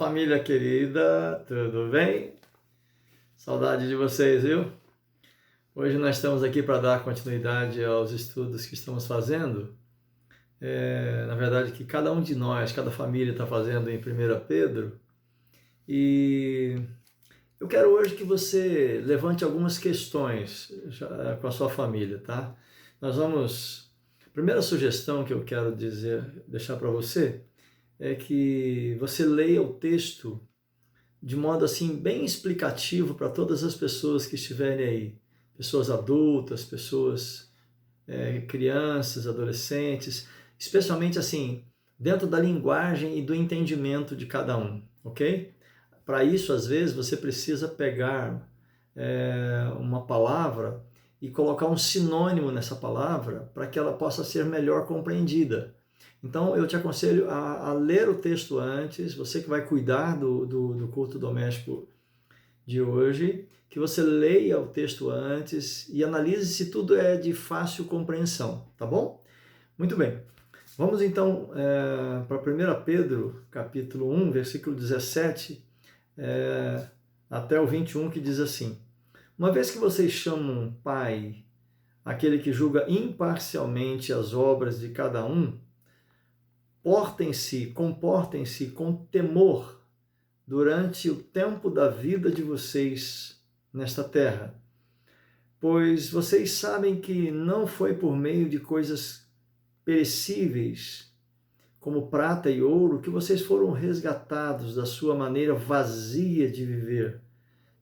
família querida, tudo bem? Saudade de vocês, viu? Hoje nós estamos aqui para dar continuidade aos estudos que estamos fazendo. Na verdade, que cada um de nós, cada família está fazendo em 1 Pedro. E eu quero hoje que você levante algumas questões com a sua família, tá? A primeira sugestão que eu quero deixar para você é que você leia o texto de modo assim bem explicativo para todas as pessoas que estiverem aí, pessoas adultas, pessoas crianças, adolescentes, especialmente assim dentro da linguagem e do entendimento de cada um, ok? Para isso, às vezes, você precisa pegar uma palavra e colocar um sinônimo nessa palavra para que ela possa ser melhor compreendida. Então, eu te aconselho a ler o texto antes, você que vai cuidar do culto doméstico de hoje, que você leia o texto antes e analise se tudo é de fácil compreensão, tá bom? Muito bem. Vamos então para 1 Pedro, capítulo 1, versículo 17, até o 21, que diz assim: uma vez que vocês chamam Pai aquele que julga imparcialmente as obras de cada um, comportem-se com temor durante o tempo da vida de vocês nesta terra, pois vocês sabem que não foi por meio de coisas perecíveis, como prata e ouro, que vocês foram resgatados da sua maneira vazia de viver,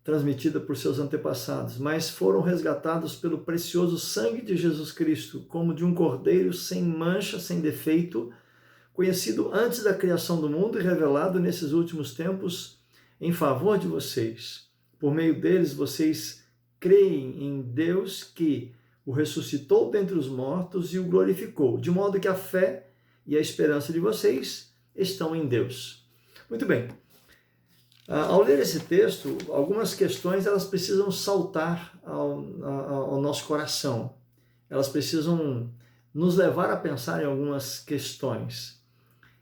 transmitida por seus antepassados, mas foram resgatados pelo precioso sangue de Jesus Cristo, como de um cordeiro sem mancha, sem defeito, conhecido antes da criação do mundo e revelado nesses últimos tempos em favor de vocês. Por meio deles, vocês creem em Deus que o ressuscitou dentre os mortos e o glorificou, de modo que a fé e a esperança de vocês estão em Deus. Muito bem. Ao ler esse texto, algumas questões elas precisam saltar ao nosso coração. Elas precisam nos levar a pensar em algumas questões.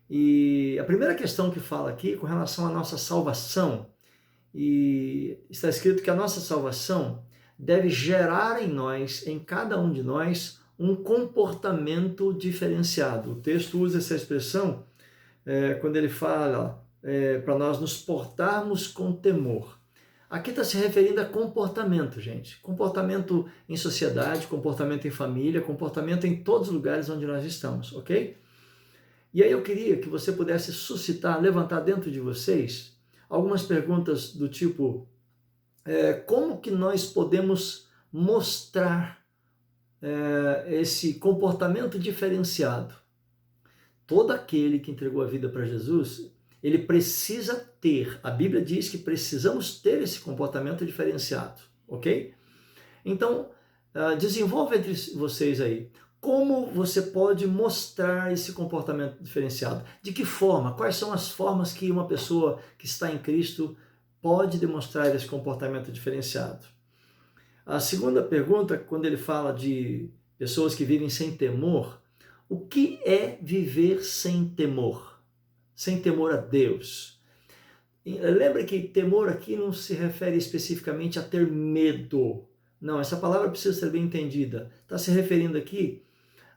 E a primeira questão que fala aqui com relação à nossa salvação, e está escrito que a nossa salvação deve gerar em nós, em cada um de nós, um comportamento diferenciado. O texto usa essa expressão quando ele fala para nós nos portarmos com temor. Aqui está se referindo a comportamento, gente. Comportamento em sociedade, comportamento em família, comportamento em todos os lugares onde nós estamos, ok? E aí eu queria que você pudesse levantar dentro de vocês algumas perguntas do tipo: como que nós podemos mostrar esse comportamento diferenciado? Todo aquele que entregou a vida para Jesus, ele precisa ter, a Bíblia diz que precisamos ter esse comportamento diferenciado, ok? Então, desenvolva entre vocês aí. Como você pode mostrar esse comportamento diferenciado? De que forma? Quais são as formas que uma pessoa que está em Cristo pode demonstrar esse comportamento diferenciado? A segunda pergunta, quando ele fala de pessoas que vivem sem temor, o que é viver sem temor? Sem temor a Deus. Lembra que temor aqui não se refere especificamente a ter medo. Não, essa palavra precisa ser bem entendida. Está se referindo aqui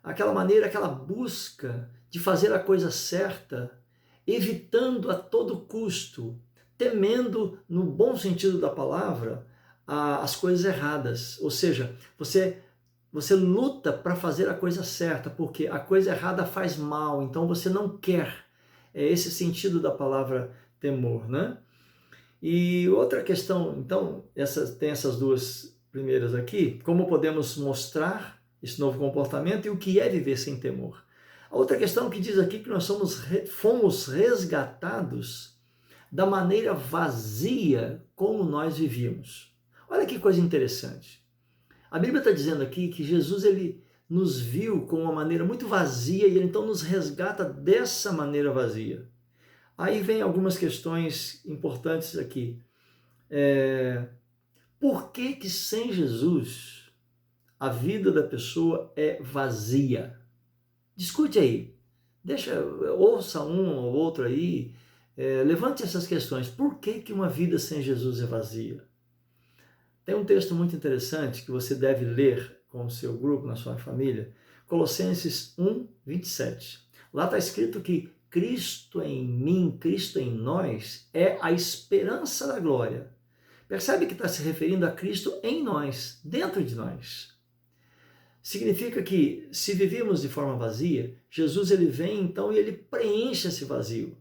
àquela maneira, àquela busca de fazer a coisa certa, evitando a todo custo, temendo, no bom sentido da palavra, as coisas erradas. Ou seja, você luta para fazer a coisa certa, porque a coisa errada faz mal, então você não quer. É esse sentido da palavra temor, né? E outra questão, então, tem essas duas primeiras aqui: como podemos mostrar esse novo comportamento e o que é viver sem temor. A outra questão que diz aqui que nós fomos resgatados da maneira vazia como nós vivíamos. Olha que coisa interessante. A Bíblia está dizendo aqui que Jesus ele nos viu com uma maneira muito vazia e ele então nos resgata dessa maneira vazia. Aí vem algumas questões importantes aqui. Por que sem Jesus a vida da pessoa é vazia? Discute aí. Ouça um ou outro aí, levante essas questões. Por que que uma vida sem Jesus é vazia? Tem um texto muito interessante que você deve ler com o seu grupo, na sua família, Colossenses 1, 27. Lá está escrito que Cristo em mim, Cristo em nós, é a esperança da glória. Percebe que está se referindo a Cristo em nós, dentro de nós. Significa que, se vivemos de forma vazia, Jesus ele vem então e ele preenche esse vazio.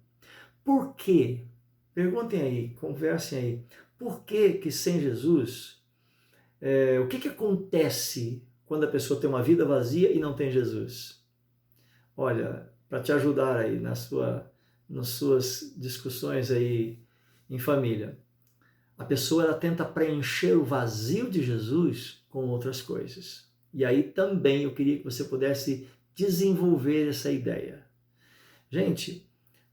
Por quê? Perguntem aí, conversem aí. Por que que sem Jesus, o que acontece quando a pessoa tem uma vida vazia e não tem Jesus? Olha, para te ajudar aí nas suas discussões aí em família, a pessoa ela tenta preencher o vazio de Jesus com outras coisas. E aí também eu queria que você pudesse desenvolver essa ideia. Gente,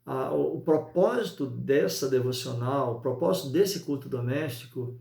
o propósito dessa devocional, o propósito desse culto doméstico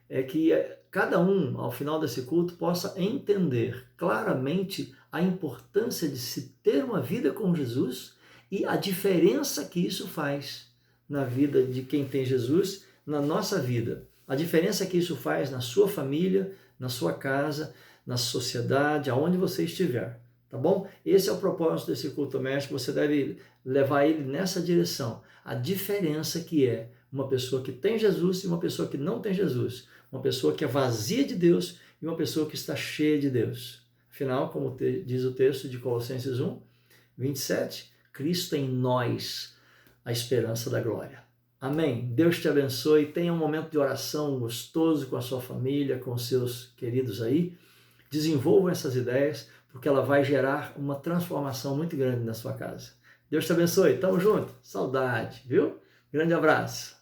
é que cada um, ao final desse culto, possa entender claramente a importância de se ter uma vida com Jesus e a diferença que isso faz na vida de quem tem Jesus, na nossa vida. A diferença que isso faz na sua família, na sua casa, na sociedade, aonde você estiver, tá bom? Esse é o propósito desse culto doméstico, você deve levar ele nessa direção. A diferença que é uma pessoa que tem Jesus e uma pessoa que não tem Jesus. Uma pessoa que é vazia de Deus e uma pessoa que está cheia de Deus. Afinal, como diz o texto de Colossenses 1, 27, Cristo em nós, a esperança da glória. Amém. Deus te abençoe. Tenha um momento de oração gostoso com a sua família, com os seus queridos aí. Desenvolvam essas ideias, porque ela vai gerar uma transformação muito grande na sua casa. Deus te abençoe. Tamo junto. Saudade, viu? Grande abraço.